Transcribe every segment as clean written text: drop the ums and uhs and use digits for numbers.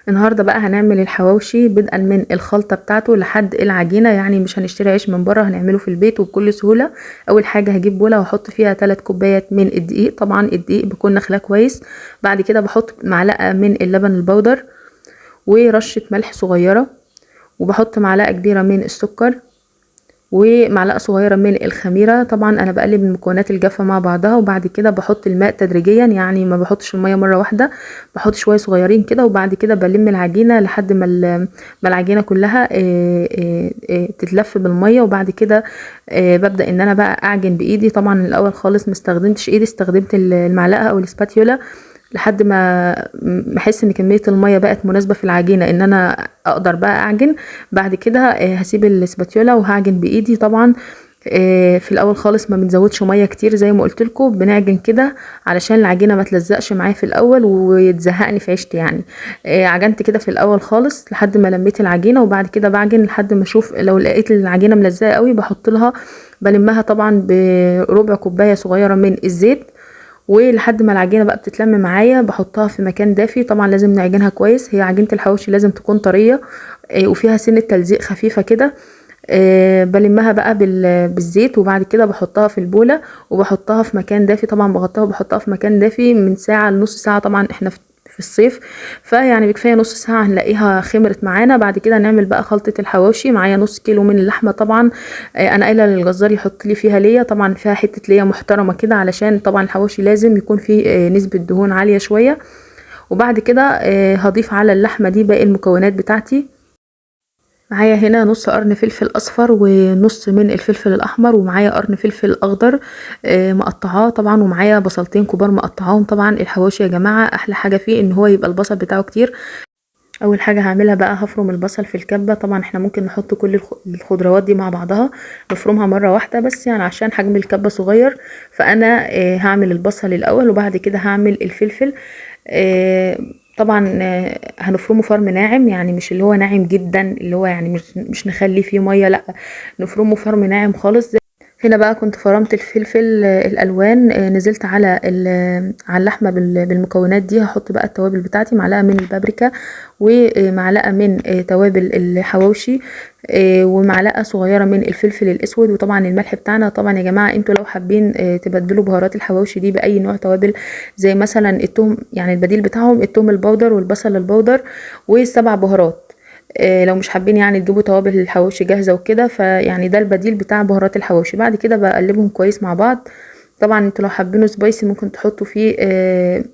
النهارده بقى هنعمل الحواوشي بدءا من الخلطه بتاعته لحد العجينه، يعني مش هنشتري عيش من بره، هنعمله في البيت وبكل سهوله. اول حاجه هجيب بوله واحط فيها 3 كوبايات من الدقيق، طبعا الدقيق بيكون نخلاه كويس. بعد كده بحط معلقه من اللبن البودر ورشه ملح صغيره، وبحط معلقه كبيره من السكر ومعلقه صغيره من الخميره. طبعا انا بقلب المكونات الجافه مع بعضها، وبعد كده بحط الماء تدريجيا، يعني ما بحطش الميه مره واحده، بحط شويه صغيرين كده. وبعد كده بلم العجينه لحد ما العجينه كلها تتلف بالميه. وبعد كده ببدا ان انا بقى اعجن بايدي. طبعا الاول خالص ما استخدمتش ايدي، استخدمت المعلقه او الاسباتيولا لحد ما احس ان كميه الميه بقت مناسبه في العجينه ان انا اقدر بقى اعجن. بعد كده هسيب الاسباتيولا وهعجن بايدي. طبعا في الاول خالص ما بنزودش ميه كتير زي ما قلت لكم، بنعجن كده علشان العجينه ما تلزقش معايا في الاول ويتزهقني في عيشتي يعني. عجنت كده في الاول خالص لحد ما لميت العجينه، وبعد كده بعجن لحد ما اشوف لو لقيت العجينه ملزقه قوي بحط لها، بلمها طبعا بربع كوبايه صغيره من الزيت، ولحد ما العجينه بقى بتتلم معايا بحطها في مكان دافي. طبعا لازم نعجنها كويس، هي عجينه الحواوشي لازم تكون طريه وفيها سنه تلزيق خفيفه كده. بلمها بقى بالزيت، وبعد كده بحطها في البوله وبحطها في مكان دافي. طبعا بغطيها وبحطها في مكان دافي من ساعه لنص ساعه. طبعا احنا في الصيف فيعني بكفايه نص ساعه هنلاقيها خمرت معانا. بعد كده نعمل بقى خلطه الحواوشي. معايا نص كيلو من اللحمه. طبعا انا قايله للجزار يحط لي فيها ليا، طبعا فيها حته ليا محترمه كده علشان طبعا الحواوشي لازم يكون فيه نسبه دهون عاليه شويه. وبعد كده هضيف على اللحمه دي باقي المكونات بتاعتي. معايا هنا نص قرن فلفل اصفر ونص من الفلفل الاحمر، ومعايا قرن فلفل اخضر مقطعاه طبعا، ومعايا بصلتين كبار مقطعاهم. طبعا الحواوشي يا جماعه احلى حاجه فيه ان هو يبقى البصل بتاعه كتير. اول حاجه هعملها بقى هفرم البصل في الكبه. طبعا احنا ممكن نحط كل الخضروات دي مع بعضها نفرمها مره واحده، بس يعني عشان حجم الكبه صغير فانا هعمل البصل الاول وبعد كده هعمل الفلفل. طبعا هنفرمه فرم ناعم، يعني مش اللي هو ناعم جدا اللي هو يعني مش نخلي فيه ميه، لا نفرمه فرم ناعم خالص. هنا بقى كنت فرمت الفلفل الالوان، نزلت على على اللحمه بالمكونات دي. هحط بقى التوابل بتاعتي، معلقه من البابريكا ومعلقه من توابل الحواوشي ومعلقه صغيره من الفلفل الاسود، وطبعا الملح بتاعنا. طبعا يا جماعه انتوا لو حابين تبدلوا بهارات الحواوشي دي باي نوع توابل زي مثلا التوم، يعني البديل بتاعهم التوم البودر والبصل البودر والسبع بهارات. لو مش حابين يعني تجيبوا توابل الحواوشي جاهزه وكده، فيعني ده البديل بتاع بهارات الحواوشي. بعد كده بقلبهم كويس مع بعض. طبعا انتوا لو حابينه سبايسي ممكن تحطوا فيه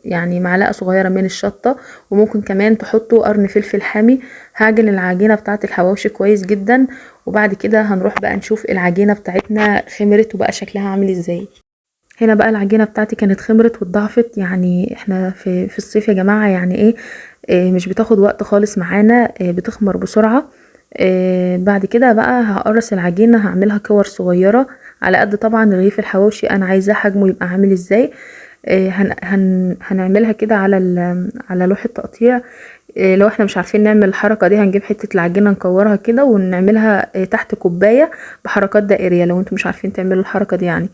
يعني معلقه صغيره من الشطه، وممكن كمان تحطوا قرن فلفل حامي. هعجن العجينه بتاعه الحواوشي كويس جدا، وبعد كده هنروح بقى نشوف العجينه بتاعتنا خمرت وبقى شكلها عامل ازاي. هنا بقى العجينه بتاعتي كانت خمرت واتضاعفت، يعني احنا في الصيف يا جماعه يعني ايه مش بتاخد وقت خالص معانا، بتخمر بسرعه. بعد كده بقى هقرص العجينه، هعملها كور صغيره على قد طبعا رغيف الحواوشي انا عايزاه حجمه يبقى عامل ازاي. هنعملها كده على لوح التقطيع. لو احنا مش عارفين نعمل الحركه دي هنجيب حته العجينه نكورها كده ونعملها تحت كوبايه بحركات دائريه، لو انتم مش عارفين تعملوا الحركه دي يعني.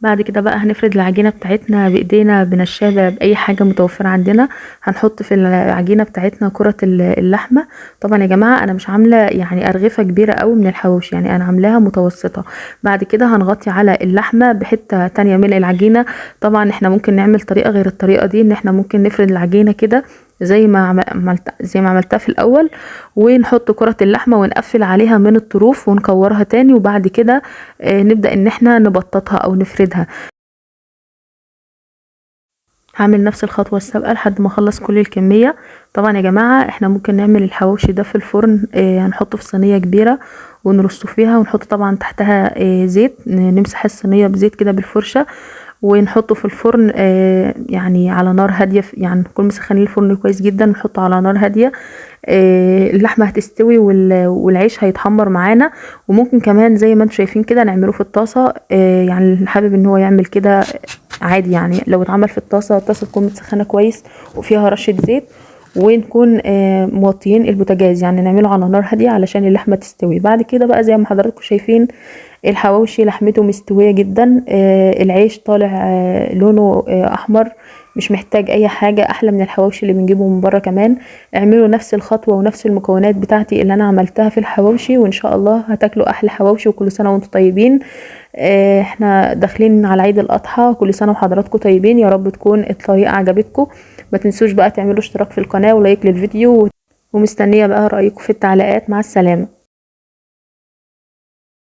بعد كده بقى هنفرد العجينة بتاعتنا بايدينا بنشابة باي حاجة متوفرة عندنا. هنحط في العجينة بتاعتنا كرة اللحمة. طبعا يا جماعة انا مش عاملة يعني ارغفة كبيرة قوي من الحواوشي، يعني انا عاملاها متوسطة. بعد كده هنغطي على اللحمة بحتة تانية من العجينة. طبعا احنا ممكن نعمل طريقة غير الطريقة دي، ان احنا ممكن نفرد العجينة كده زي ما عملتها في الاول، ونحط كرة اللحمة ونقفل عليها من الطروف ونكورها تاني، وبعد كده نبدأ ان احنا نبططها او نفردها. هعمل نفس الخطوة السابقة لحد ما اخلص كل الكمية. طبعا يا جماعة احنا ممكن نعمل الحواوشي ده في الفرن، هنحطه في صينية كبيرة ونرصه فيها ونحط طبعا تحتها زيت، نمسح الصينية بزيت كده بالفرشة ونحطه في الفرن يعني على نار هادية، يعني نكون مسخنين الفرن كويس جدا، نحطه على نار هادية. اللحمة هتستوي والعيش هيتحمر معانا. وممكن كمان زي ما انتم شايفين كده نعمله في الطاسة، يعني اللي حابب ان هو يعمل كده عادي، يعني لو اتعمل في الطاسة تكون متسخنة كويس وفيها رشة زيت، ونكون موطيين البوتاجاز، يعني نعمله على نار هادية علشان اللحمة تستوي. بعد كده بقى زي ما حضراتكم شايفين الحواوشي لحمته مستوية جدا، العيش طالع لونه احمر، مش محتاج اي حاجة، احلى من الحواوشي اللي بنجيبه من بره كمان. اعملوا نفس الخطوة ونفس المكونات بتاعتي اللي انا عملتها في الحواوشي، وان شاء الله هتاكلوا احلى حواوشي، وكل سنة وانتم طيبين. احنا داخلين على عيد الاضحى، كل سنة وحضراتكم طيبين، يا رب تكون الطريقة عجبتكم. ما تنسوش بقى تعملوا اشتراك في القناة ولايك للفيديو، ومستنية بقى رأيكم في التعليقات. مع السلامة.